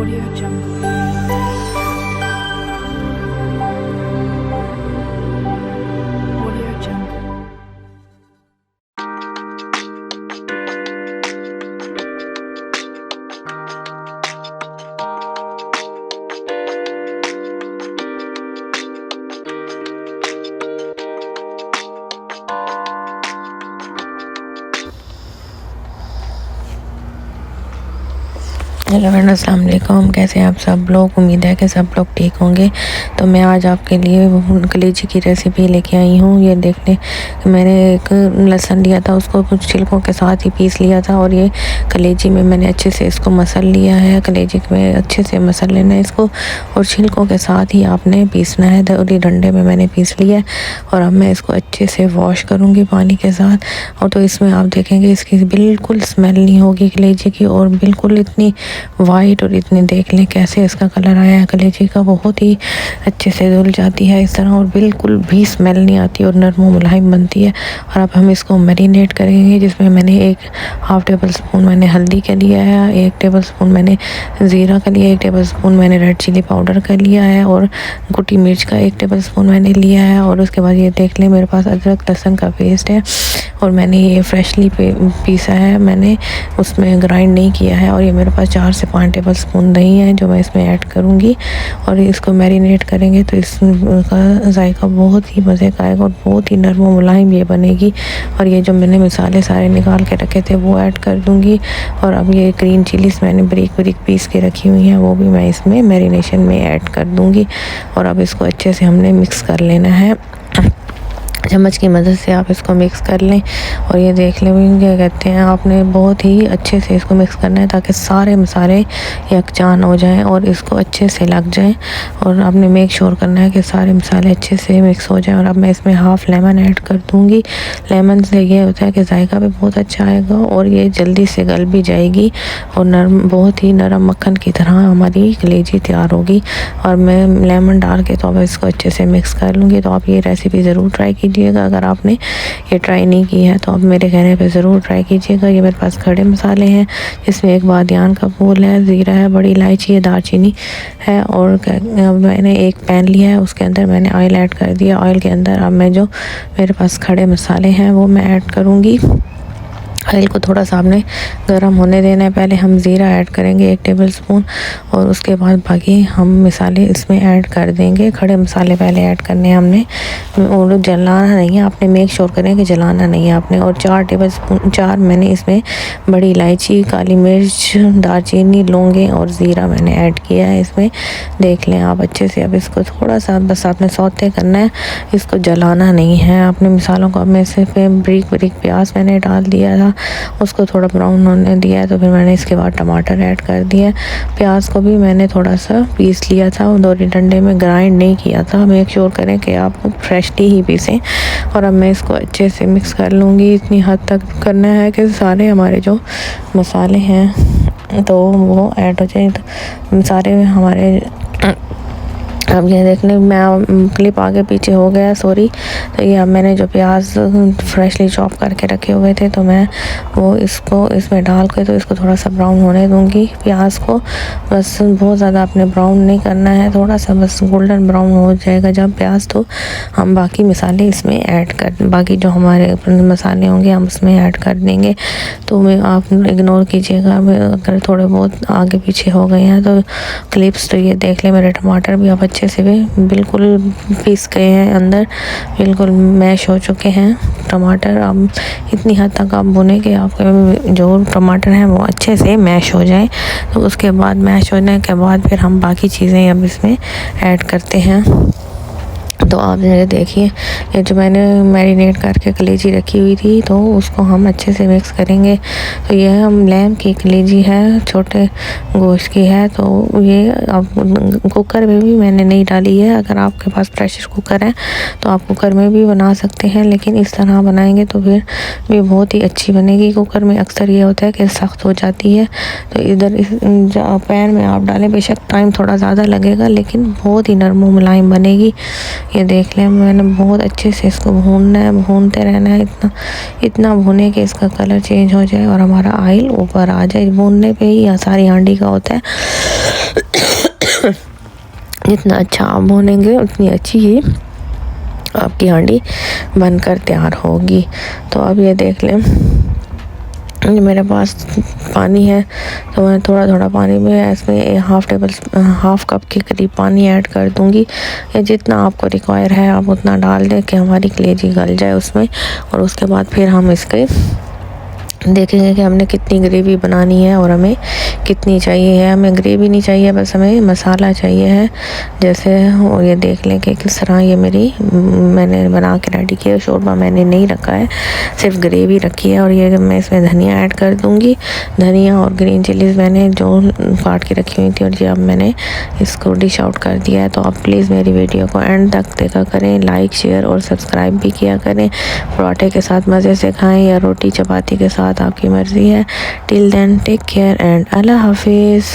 Audio Jungle. Audio Jungle. Hello friend, अस्सलाम वालेकुम। कैसे हैं आप सब लोग? उम्मीद है कि सब लोग ठीक होंगे। तो मैं आज आपके लिए कलेजी की रेसिपी लेके आई हूँ। ये देख लें, मैंने एक लहसुन लिया था, उसको कुछ छिलकों के साथ ही पीस लिया था और ये कलेजी में मैंने अच्छे से इसको मसल लिया है। कलेजी में अच्छे से मसल लेना है इसको और छिलकों के साथ ही आपने पीसना है। और ये डंडे में मैंने पीस लिया है और अब मैं इसको अच्छे से वॉश करूँगी पानी के साथ। और तो इसमें आप देखेंगे इसकी बिल्कुल स्मेल नहीं होगी कलेजी की, और बिल्कुल इतनी वाइट और इतनी देख लें कैसे इसका कलर आया है कलेजी का, बहुत ही अच्छे से धुल जाती है इस तरह और बिल्कुल भी स्मेल नहीं आती और नरम मुलायम बनती है। और अब हम इसको मैरिनेट करेंगे, जिसमें मैंने एक हाफ़ टेबल स्पून मैंने हल्दी का लिया है, 1 टेबल स्पून मैंने ज़ीरा का लिया, 1 टेबल स्पून मैंने रेड चिली पाउडर का लिया है और कुटी मिर्च का 1 टेबल स्पून मैंने लिया है। और उसके बाद ये देख लें मेरे पास अदरक लहसुन का पेस्ट है और मैंने ये फ्रेशली पीसा है, मैंने उसमें ग्राइंड नहीं किया है। और ये मेरे पास 4 से 5 टेबल स्पून दही है जो मैं इसमें ऐड करूँगी और इसको मैरिनेट करेंगे तो इसका जायका बहुत ही मज़े का आएगा और बहुत ही नरम मुलायम ये बनेगी। और ये जो मैंने मसाले सारे निकाल के रखे थे वो ऐड कर दूँगी। और अब ये ग्रीन चिलीज़ मैंने बारीक बारीक पीस के रखी हुई हैं, वो भी मैं इसमें मैरिनेशन में ऐड कर दूँगी। और अब इसको अच्छे से हमने मिक्स कर लेना है, चम्मच की मदद से आप इसको मिक्स कर लें। और ये देख लें क्या कहते हैं, आपने बहुत ही अच्छे से इसको मिक्स करना है ताकि सारे मसाले यकजान हो जाएं और इसको अच्छे से लग जाएं। और आपने मेक श्योर करना है कि सारे मसाले अच्छे से मिक्स हो जाएं। और अब मैं इसमें हाफ़ लेमन ऐड कर दूंगी। लेमन से ये होता है कि जायका भी बहुत अच्छा आएगा और ये जल्दी से गल भी जाएगी और नरम, बहुत ही नरम मक्खन की तरह हमारी कलेजी तैयार होगी। और मैं लेमन डाल के तो अब इसको अच्छे से मिक्स कर लूँगी। तो आप ये रेसिपी ज़रूर ट्राई कीजिएगा। अगर आपने ये ट्राई नहीं की है तो आप मेरे कहने पे ज़रूर ट्राई कीजिएगा। ये मेरे पास खड़े मसाले हैं, जिसमें एक बादियान का फूल है, ज़ीरा है, बड़ी इलायची है, दालचीनी है। और मैंने एक पैन लिया है, उसके अंदर मैंने ऑयल ऐड कर दिया। ऑयल के अंदर अब मैं जो मेरे पास खड़े मसाले हैं वो मैं ऐड करूँगी। ऑयल को थोड़ा सा आपने गर्म होने देना है। पहले हम ज़ीरा ऐड करेंगे 1 टेबल स्पून और उसके बाद बाकी हम मसाले इसमें ऐड कर देंगे। खड़े मसाले पहले ऐड करने हैं हमने, और जलाना नहीं है आपने, मेक श्योर करें कि जलाना नहीं है आपने। और 4 टेबल स्पून 4 मैंने इसमें बड़ी इलायची, काली मिर्च, दालचीनी, लौंगे और ज़ीरा मैंने ऐड किया है इसमें। देख लें आप अच्छे से। अब इसको थोड़ा सा बस आपने सौते करना है, इसको जलाना नहीं है आपने मसालों को। अब मैं इसे बारीक बारीक प्याज मैंने डाल दिया था, उसको थोड़ा ब्राउन होने दिया है। तो फिर मैंने इसके बाद टमाटर ऐड कर दिया। प्याज को भी मैंने थोड़ा सा पीस लिया था, दोरी डंडे में ग्राइंड नहीं किया था। मेक श्योर करें कि आप फ्रेशली ही पीसें। और अब मैं इसको अच्छे से मिक्स कर लूँगी। इतनी हद तक करना है कि सारे हमारे जो मसाले हैं तो वो ऐड हो जाए, तो सारे हमारे। अब ये देख लें, मैं क्लिप आगे पीछे हो गया, सॉरी। तो ये अब मैंने जो प्याज फ्रेशली चॉप करके रखे हुए थे तो मैं वो इसको इसमें डाल के तो इसको थोड़ा सा ब्राउन होने दूंगी प्याज को। बस बहुत ज़्यादा आपने ब्राउन नहीं करना है, थोड़ा सा बस गोल्डन ब्राउन हो जाएगा जब प्याज, तो हम बाकी मसाले इसमें ऐड कर, बाकी जो हमारे मसाले होंगे हम उसमें ऐड कर देंगे। तो मैं आप इग्नोर कीजिएगा अगर थोड़े बहुत आगे पीछे हो गए हैं तो क्लिप्स। तो ये देख लें मेरे टमाटर भी अब अच्छे से भी बिल्कुल पीस गए हैं, अंदर बिल्कुल मैश हो चुके हैं टमाटर। अब इतनी हद तक आप भुने कि आपके जो टमाटर हैं वो अच्छे से मैश हो जाए। तो उसके बाद मैश होने के बाद फिर हम बाकी चीज़ें अब इसमें ऐड करते हैं। तो आप ये देखिए, ये जो मैंने मैरिनेट करके कलेजी रखी हुई थी तो उसको हम अच्छे से मिक्स करेंगे। तो ये हम लैम की कलेजी है, छोटे गोश्त की है। तो ये अब कुकर में भी मैंने नहीं डाली है। अगर आपके पास प्रेशर कुकर है तो आप कुकर में भी बना सकते हैं, लेकिन इस तरह बनाएंगे तो फिर भी बहुत ही अच्छी बनेगी। कुकर में अक्सर ये होता है कि सख्त हो जाती है। तो इधर पैन में आप डालें, बेशक टाइम थोड़ा ज़्यादा लगेगा लेकिन बहुत ही नरम मुलायम बनेगी। ये ये देख लें, मैंने बहुत अच्छे से इसको भूनना है, भूनते रहना है, इतना भुने कि इसका कलर चेंज हो जाए और हमारा ऑयल ऊपर आ जाए। भूनने पे ही सारी हांडी का होता है। जितना अच्छा आप भूनेंगे उतनी अच्छी ही आपकी हांडी बनकर तैयार होगी। तो अब ये देख लें, मेरे पास पानी है तो मैं थोड़ा थोड़ा पानी में इसमें हाफ कप के करीब पानी ऐड कर दूंगी। या जितना आपको रिक्वायर है आप उतना डाल दें कि हमारी कलेजी गल जाए उसमें। और उसके बाद फिर हम इसके देखेंगे कि हमने कितनी ग्रेवी बनानी है और हमें कितनी चाहिए है। हमें ग्रेवी नहीं चाहिए, बस हमें मसाला चाहिए है जैसे। और ये देख लें कि किस तरह ये मैंने बना के रेडी किया। शोरबा मैंने नहीं रखा है, सिर्फ ग्रेवी रखी है। और ये जब मैं इसमें धनिया ऐड कर दूंगी, धनिया और ग्रीन चिलीज़ मैंने जो काट के रखी हुई थी, और ये अब मैंने इसको डिश आउट कर दिया है। तो आप प्लीज़ मेरी वीडियो को एंड तक देखा करें, लाइक शेयर और सब्सक्राइब भी किया करें। पराठे के साथ मज़े से खाएँ या रोटी चपाती के साथ, आपकी मर्ज़ी है। Till then take care and अल्लाह हाफिज़।